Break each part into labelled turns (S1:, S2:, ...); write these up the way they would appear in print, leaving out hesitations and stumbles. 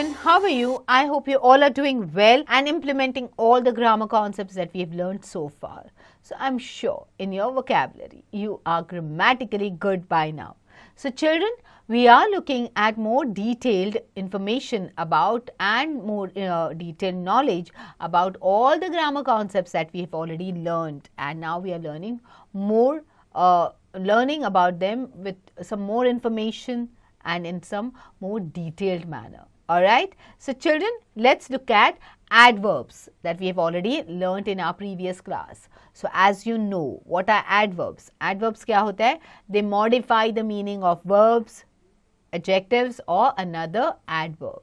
S1: children, how are you? I hope you all are doing well and implementing all the grammar concepts that we have learned so far. So I'm sure in your vocabulary you are grammatically good by now. So children, we are looking at more detailed information about and more detailed knowledge about all the grammar concepts that we have already learned, and now we are learning more learning about them with some more information and in some more detailed manner. Alright. So children, let's look at adverbs that we have already learnt in our previous class. So as you know, what are adverbs? Adverbs क्या होता है? They modify the meaning of verbs, adjectives or another adverb.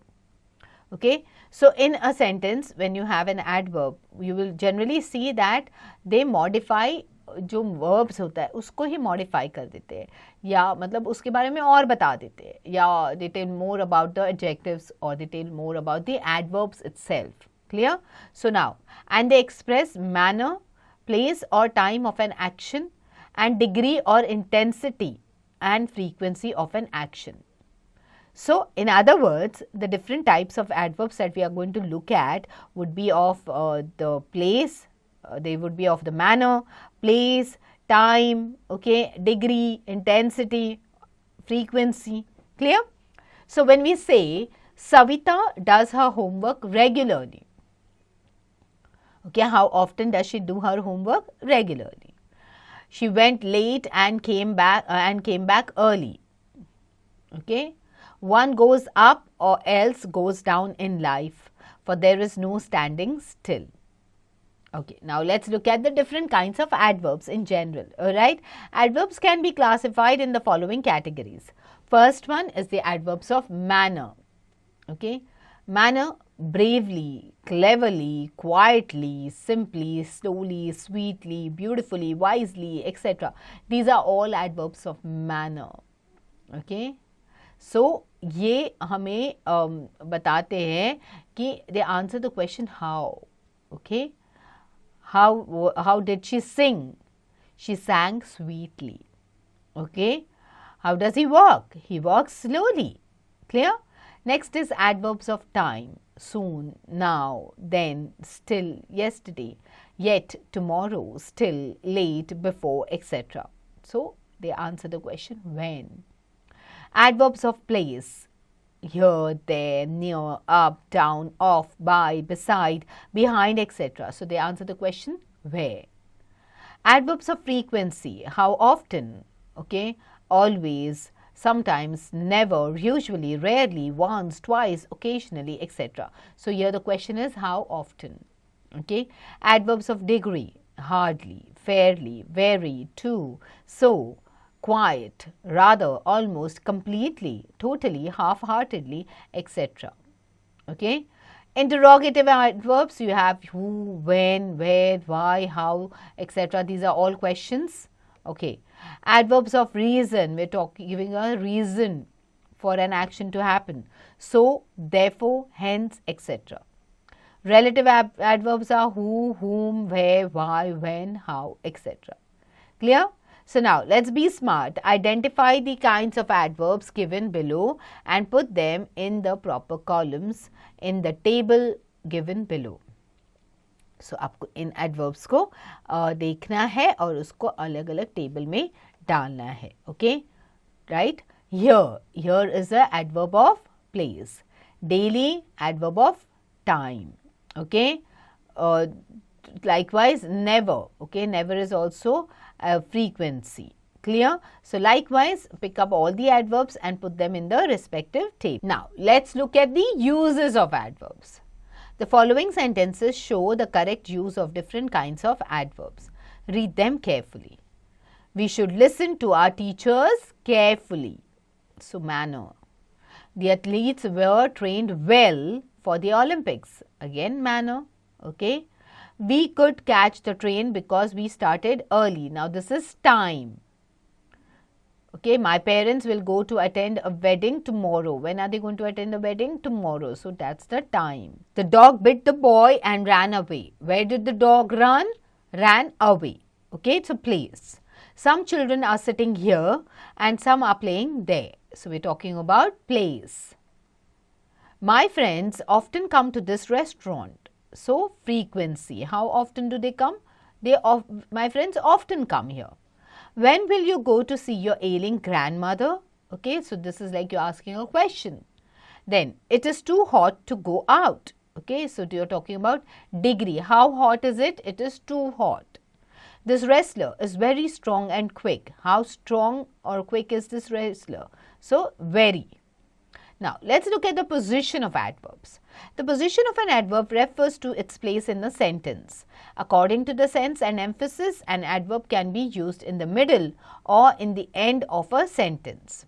S1: Okay. So in a sentence, when you have an adverb, you will generally see that they modify जो verbs होता है उसको ही modify कर देते हैं या मतलब उसके बारे में और बता देते हैं या they tell more about the adjectives or they tell more about the adverbs itself. Clear? So now, and they express manner, place or time of an action and degree or intensity and frequency of an action. So, in other words, the different types of adverbs that we are going to look at would be of the place, they would be of the manner, place, time, okay, degree, intensity, frequency. Clear? So, when we say Savita does her homework regularly, okay, how often does she do her homework? Regularly. She went late and came back early. Okay. One goes up or else goes down in life, for there is no standing still. Okay, now let's look at the different kinds of adverbs in general. Alright, adverbs can be classified in the following categories. First one is the adverbs of manner. Okay, manner: bravely, cleverly, quietly, simply, slowly, sweetly, beautifully, wisely, etc. These are all adverbs of manner. Okay, so ये हमें बताते हैं कि they answer the question how. Okay, how did she sing? She sang sweetly. Okay, how does he walk? He walks slowly. Clear? Next is adverbs of time: soon, now, then, still, yesterday, yet, tomorrow, still, late, before, etc. So they answer the question when. Adverbs of place: here, there, near, up, down, off, by, beside, behind, etc. So they answer the question where. Adverbs of frequency: how often, okay, always, sometimes, never, usually, rarely, once, twice, occasionally, etc. So here the question is how often. Okay. Adverbs of degree: hardly, fairly, very, too, so, quiet, rather, almost, completely, totally, half-heartedly, etc. Okay. Interrogative adverbs: you have who, when, where, why, how, etc. These are all questions. Okay. Adverbs of reason: we're giving a reason for an action to happen. So, therefore, hence, etc. Relative adverbs are who, whom, where, why, when, how, etc. Clear? So now let's be smart. Identify the kinds of adverbs given below and put them in the proper columns in the table given below. So आपको इन adverbs को देखना है और उसको अलग अलग table में डालना है. Okay, right? Here is a adverb of place. Daily, adverb of time. Okay. Likewise, never. Okay, never is also a frequency. Clear? So likewise, pick up all the adverbs and put them in the respective table. Now, let's look at the uses of adverbs. The following sentences show the correct use of different kinds of adverbs. Read them carefully. We should listen to our teachers carefully. So, manner. The athletes were trained well for the Olympics. Again, manner. Okay. We could catch the train because we started early. Now, this is time. Okay, my parents will go to attend a wedding tomorrow. When are they going to attend a wedding? Tomorrow. So, that's the time. The dog bit the boy and ran away. Where did the dog run? Ran away. Okay, it's a place. Some children are sitting here and some are playing there. So, we're talking about place. My friends often come to this restaurant. So frequency, how often do they come? My friends often come here. When will you go to see your ailing grandmother? Okay, so this is like you're asking a question. Then, it is too hot to go out. Okay, so you're talking about degree. How hot is it? It is too hot. This wrestler is very strong and quick. How strong or quick is this wrestler? So, very. Now, let's look at the position of adverbs. The position of an adverb refers to its place in the sentence. According to the sense and emphasis, an adverb can be used in the middle or in the end of a sentence.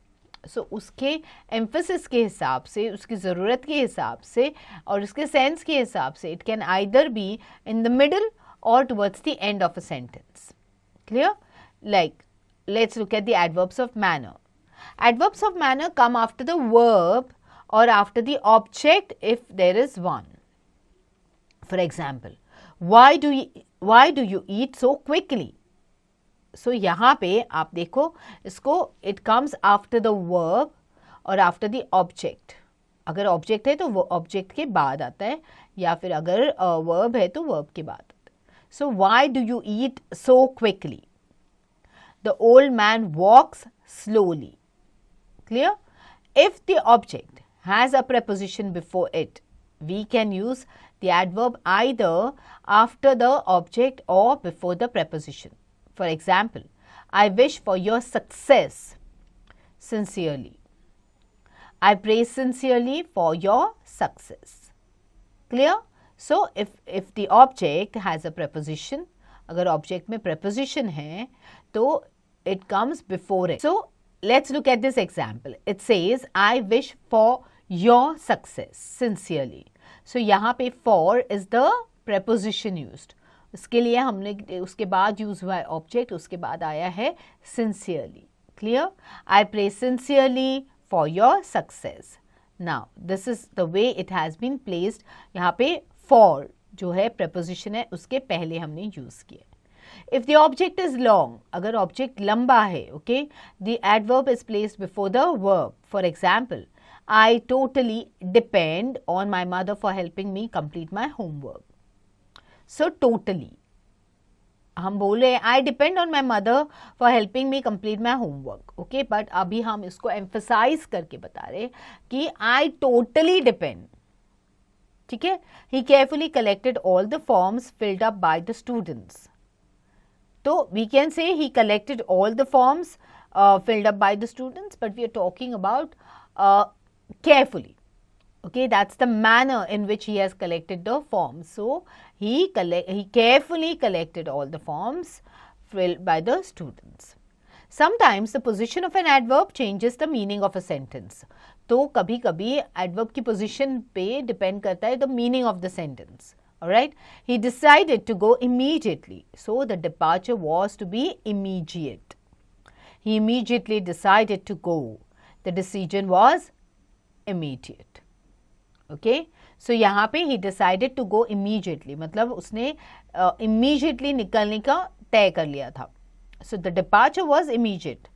S1: So, उसके emphasis के हिसाब से, उसकी ज़रूरत के हिसाब से और उसके sense के हिसाब से, it can either be in the middle or towards the end of a sentence. Clear? Like, let's look at the adverbs of manner. Adverbs of manner come after the verb or after the object if there is one. For example, why do you eat so quickly? So यहाँ पे आप देखो इसको it comes after the verb और after the object. अगर object है तो वो object के बाद आता है या फिर अगर verb है तो verb के बाद आता है. So why do you eat so quickly? The old man walks slowly. Clear? If the object has a preposition before it, we can use the adverb either after the object or before the preposition. For example, I wish for your success sincerely. I pray sincerely for your success. Clear? So, if the object has a preposition, अगर object में preposition है, तो it comes before it. So, let's look at this example. It says, I wish for your success sincerely. So, यहाँ पे for is the preposition used. उसके लिए हमने उसके बाद यूज हुआ है ऑब्जेक्ट, उसके बाद आया है sincerely. Clear? I pray sincerely for your success. Now this is the way it has been placed. यहाँ पे फॉर जो है प्रपोजिशन है उसके पहले हमने यूज किया. If the object is long, अगर ऑब्जेक्ट लंबा है, okay, the adverb is placed before the verb. For example, I totally depend on my mother for helping me complete my homework. So totally, हम बोल रहे हैं I depend on my mother for helping me complete my homework. Okay, but अभी हम इसको emphasize करके बता रहे हैं कि I totally depend. ठीक है? He carefully collected all the forms filled up by the students. तो we can say he collected all the forms filled up by the students, but we are talking about carefully. Okay, that's the manner in which he has collected the forms. So, he carefully collected all the forms filled by the students. Sometimes the position of an adverb changes the meaning of a sentence. तो कभी कभी adverb की position पे depend करता है the meaning of the sentence. Alright, he decided to go immediately. So, the departure was to be immediate. He immediately decided to go. The decision was immediate. Okay, so यहाँ पे he decided to go immediately, मतलब उसने immediately निकलने का तय कर लिया था. So the departure was immediate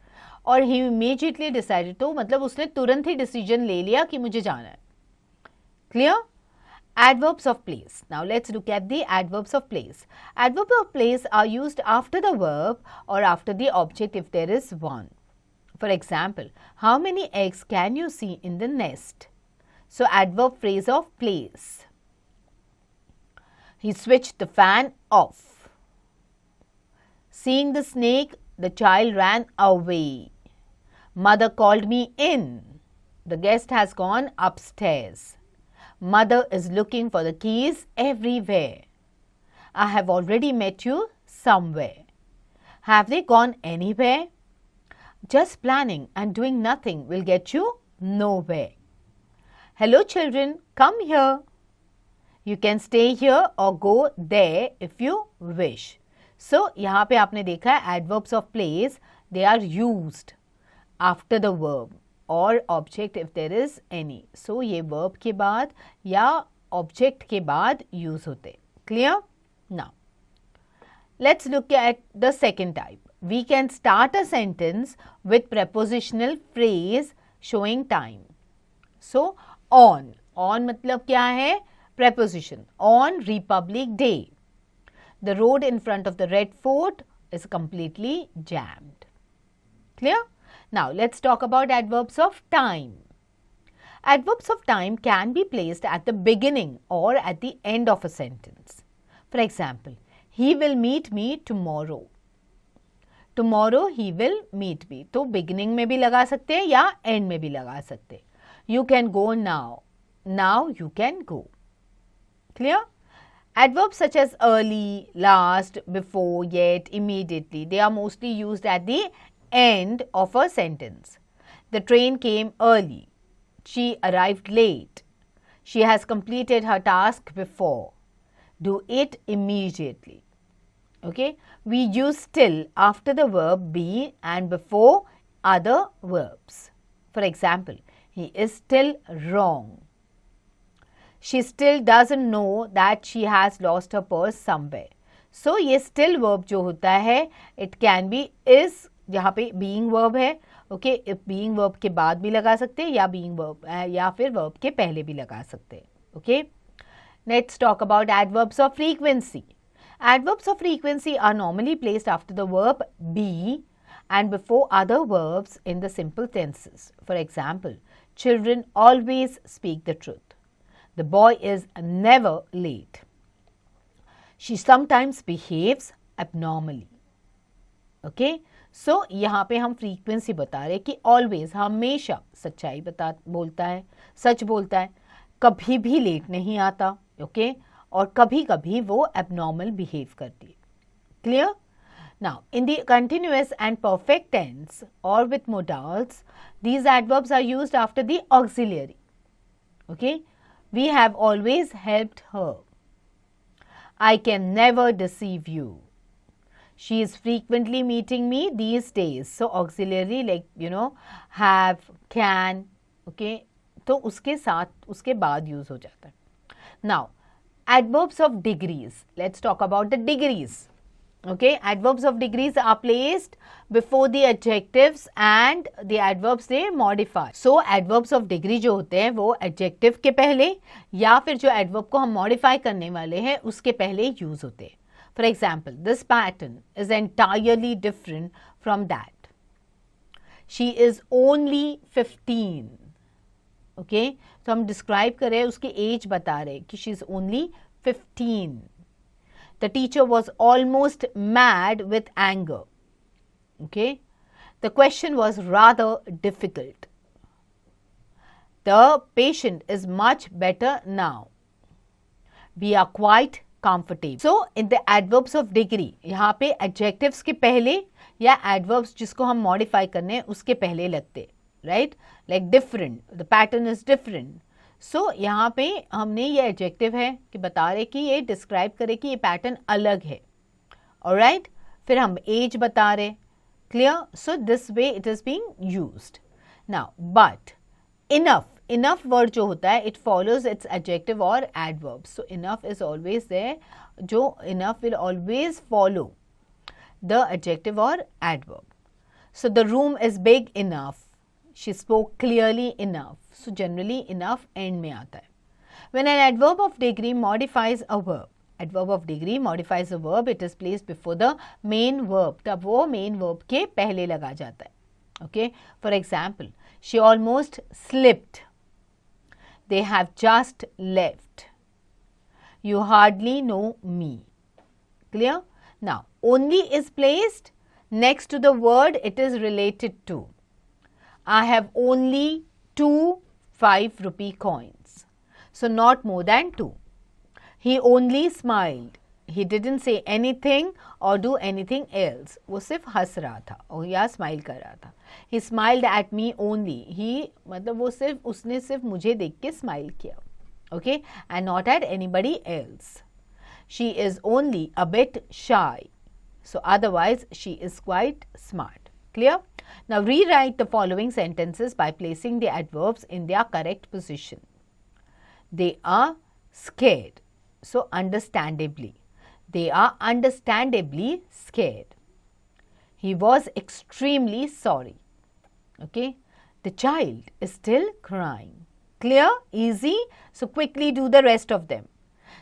S1: और ही इमीजिएटली डिसाइडेड, तो मतलब उसने तुरंत ही डिसीजन ले लिया कि मुझे जाना है. Clear? Adverbs of place. Now let's look at the adverbs of place. Adverbs of place are used after the verb or after the object if there is one. For example, how many eggs can you see in the nest? So, adverb phrase of place. He switched the fan off. Seeing the snake, the child ran away. Mother called me in. The guest has gone upstairs. Mother is looking for the keys everywhere. I have already met you somewhere. Have they gone anywhere? Just planning and doing nothing will get you nowhere. Hello children, come here. You can stay here or go there if you wish. So, यहाँ पे आपने देखा है adverbs of place, they are used after the verb or object if there is any. So, ये verb के बाद या object के बाद use होते. Clear? Now, let's look at the second type. We can start a sentence with prepositional phrase showing time. So, on, On मतलब क्या है? Preposition. On Republic Day, the road in front of the Red Fort is completely jammed. Clear? Now let's talk about adverbs of time. Adverbs of time can be placed at the beginning or at the end of a sentence. For example, he will meet me tomorrow. Tomorrow he will meet me. तो beginning में भी लगा सकते हैं या end में भी लगा सकते हैं. You can go now. Now you can go. Clear? Adverbs such as early, last, before, yet, immediately, they are mostly used at the end of a sentence. The train came early. She arrived late. She has completed her task before. Do it immediately. Okay? We use still after the verb be and before other verbs. For example, he is still wrong. She still doesn't know that she has lost her purse somewhere. So, ये still verb जो होता है, it can be is, जहाँ पे being verb है, okay, being verb के बाद भी लगा सकते हैं या being verb या फिर verb के पहले भी लगा सकते हैं. Okay. Let's talk about adverbs of frequency. Adverbs of frequency are normally placed after the verb be and before other verbs in the simple tenses. For example, children always speak the truth. The boy is never late. She sometimes behaves abnormally. Okay? So, यहाँ पे हम frequency बता रहे कि always हमेशा सच्चाई बोलता है, सच बोलता है, कभी भी लेट नहीं आता. Okay? और कभी कभी वो abnormal behave करती है. Clear? Now, in the continuous and perfect tense or with modals, these adverbs are used after the auxiliary. Okay? We have always helped her. I can never deceive you. She is frequently meeting me these days. So, auxiliary like, have, can, okay. तो उसके साथ, उसके बाद use हो जाता है. Now, adverbs of degrees. Let's talk about the degrees. Okay, adverbs of degrees are placed before the adjectives and the adverbs they modify. So, adverbs of degree जो होते हैं वो adjective के पहले या फिर जो adverb को हम modify करने वाले हैं उसके पहले use होते हैं. For example, this pattern is entirely different from that. She is only 15. Okay, तो हम describe कर रहे हैं उसकी age बता रहे हैं कि she is only 15. The teacher was almost mad with anger. Okay. The question was rather difficult. The patient is much better now. We are quite comfortable. So, in the adverbs of degree, यहाँ पे adjectives के पहले या adverbs जिसको हम modify करने हैं उसके पहले लगते, right? Like different. The pattern is different. So, यहाँ पे हमने ये एडजेक्टिव है कि बता रहे कि ये डिस्क्राइब करे कि ये पैटर्न अलग है. ऑलराइट, फिर हम एज बता रहे. Clear? So this way it is being used. Now but enough word जो होता है इट फॉलोज इट्स एडजेक्टिव और adverb. So enough is always there. जो enough will always follow the adjective और adverb. So the room is big enough. She spoke clearly enough. So, generally enough end में आता है. When an adverb of degree modifies a verb, adverb of degree modifies a verb, it is placed before the main verb. तब वो main verb के पहले लगा जाता है. Okay. For example, she almost slipped. They have just left. You hardly know me. Clear? Now, only is placed next to the word it is related to. I have only 2 5-rupee coins. So, not more than 2. He only smiled. He didn't say anything or do anything else. वो सिर्फ हंस रहा था और या smile कर रहा था. He smiled at me only. He मतलब वो सिर्फ उसने सिर्फ मुझे देख के स्माइल किया. Okay, and not at anybody else. She is only a bit shy. So, otherwise she is quite smart. Clear? Now, rewrite the following sentences by placing the adverbs in their correct position. They are scared. So, understandably. They are understandably scared. He was extremely sorry. Okay. The child is still crying. Clear? Easy? So quickly do the rest of them.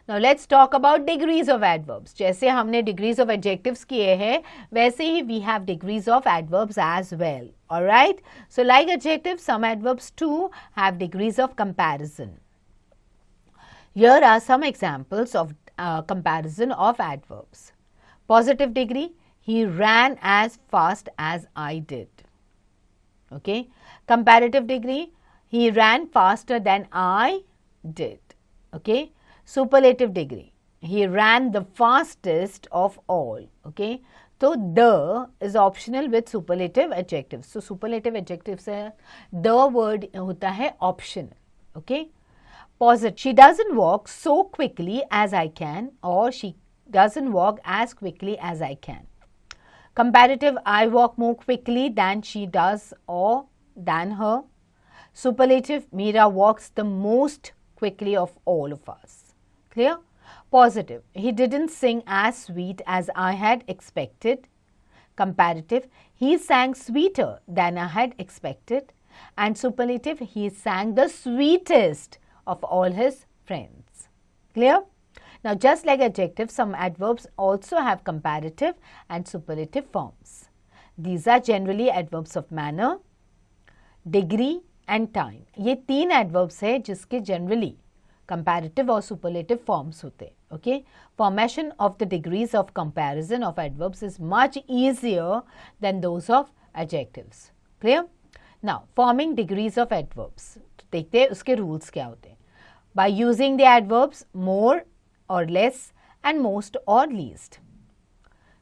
S1: Now let's talk about degrees of adverbs. जैसे हमने degrees of adjectives किए हैं, वैसे ही we have degrees of adverbs as well. Alright? So like adjectives, some adverbs too have degrees of comparison. Here are some examples of comparison of adverbs. Positive degree, he ran as fast as I did. Okay. Comparative degree, he ran faster than I did. Okay. Superlative degree, he ran the fastest of all. Okay. So the is optional with superlative adjectives. So superlative adjectives है, the word होता है optional. Okay. Positive, she doesn't walk so quickly as I can, or she doesn't walk as quickly as I can. Comparative, I walk more quickly than she does or than her. Superlative, Meera walks the most quickly of all of us. Clear? Positive, he didn't sing as sweet as I had expected. Comparative, he sang sweeter than I had expected. And superlative, he sang the sweetest of all his friends. Clear? Now, just like adjectives, some adverbs also have comparative and superlative forms. These are generally adverbs of manner, degree and time. ये तीन adverbs है जिसके generally comparative और superlative forms होते हैं. Okay? Formation of the degrees of comparison of adverbs is much easier than those of adjectives. Clear? Now, forming degrees of adverbs. तो देखते हैं उसके rules क्या होते हैं. By using the adverbs more or less and most or least.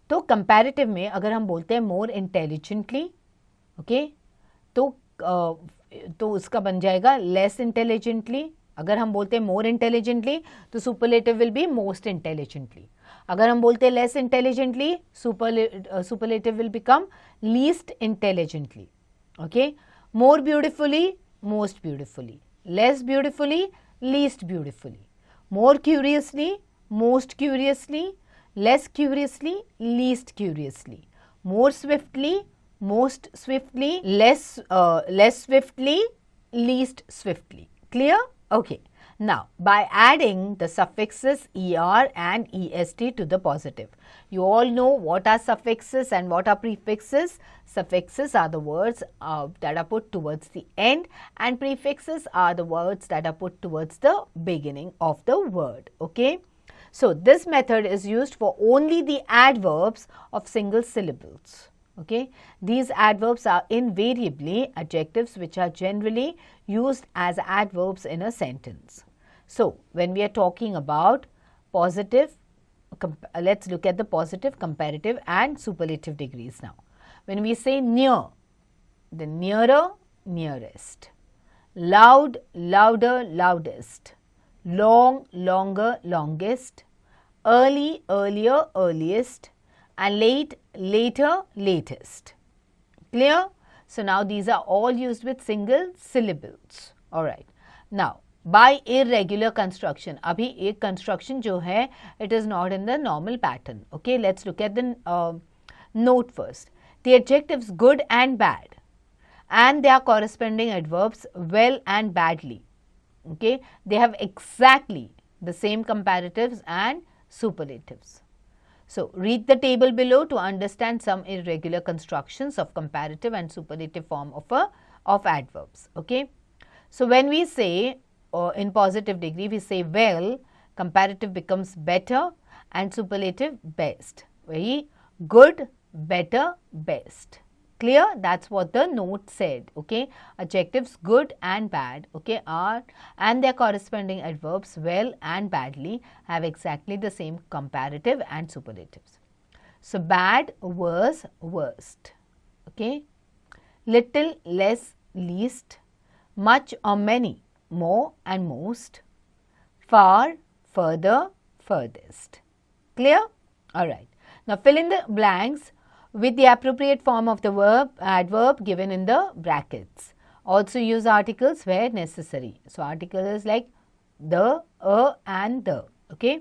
S1: तो comparative में अगर हम बोलते हैं more intelligently, okay, तो उसका बन जाएगा less intelligently. अगर हम बोलते हैं more intelligently, तो superlative will be most intelligently. अगर हम बोलते हैं less intelligently, superlative will become least intelligently. Okay, more beautifully, most beautifully. Less beautifully, least beautifully. More curiously, most curiously. Less curiously, least curiously. More swiftly, most swiftly. Less swiftly, least swiftly. Clear? Okay. Now, by adding the suffixes er and est to the positive. You all know what are suffixes and what are prefixes. Suffixes are the words that are put towards the end, and prefixes are the words that are put towards the beginning of the word. Okay. So, this method is used for only the adverbs of single syllables. Okay. These adverbs are invariably adjectives which are generally used as adverbs in a sentence. So, when we are talking about positive, let's look at the positive, comparative and superlative degrees now. When we say near, the nearer, nearest. Loud, louder, loudest. Long, longer, longest. Early, earlier, earliest. And late, later, latest. Clear? So, now these are all used with single syllables. Alright. Now, by irregular construction. अभी एक construction जो है, it is not in the normal pattern. Okay, let's look at the note first. The adjectives good and bad and their corresponding adverbs well and badly. Okay, they have exactly the same comparatives and superlatives. So, read the table below to understand some irregular constructions of comparative and superlative form of adverbs. Okay. So, when we say in positive degree, we say well, comparative becomes better and superlative best. Very good, better, best. Clear? That's what the note said. Okay. Adjectives good and bad, okay, are and their corresponding adverbs well and badly have exactly the same comparative and superlatives. So, bad, worse, worst. Okay. Little, less, least. Much or many, more and most. Far, further, furthest. Clear? Alright. Now, fill in the blanks with the appropriate form of the adverb given in the brackets. Also use articles where necessary. So, article is like the, and the. Okay.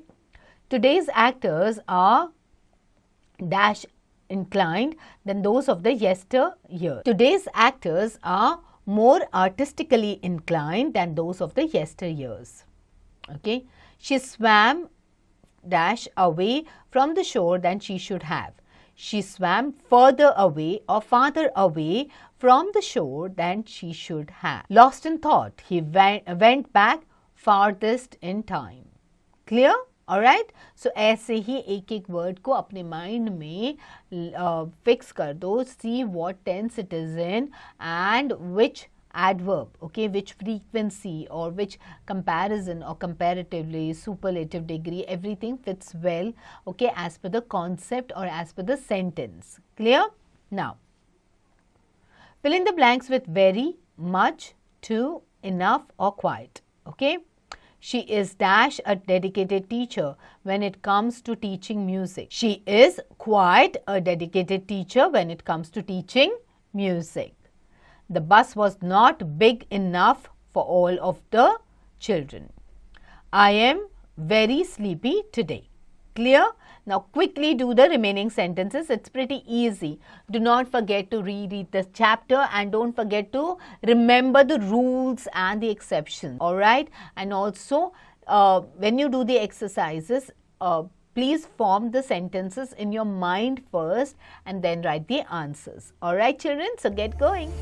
S1: Today's actors are dash inclined than those of the yesteryear. Today's actors are more artistically inclined than those of the yesteryears. Okay. She swam dash away from the shore than she should have. She swam further away or farther away from the shore than she should have. Lost in thought, he went back farthest in time. Clear? Alright? So ऐसे ही एक एक word को अपने mind में fix कर दो. See what tense it is in and which adverb, okay, which frequency or which comparison or comparatively, superlative degree, everything fits well, okay, as per the concept or as per the sentence. Clear? Now, fill in the blanks with very, much, to, enough or quite, okay. She is dash a dedicated teacher when it comes to teaching music. She is quite a dedicated teacher when it comes to teaching music. The bus was not big enough for all of the children. I am very sleepy today. Clear? Now quickly do the remaining sentences. It's pretty easy. Do not forget to reread the chapter and don't forget to remember the rules and the exceptions. Alright? And also when you do the exercises, please form the sentences in your mind first and then write the answers. Alright children? So get going.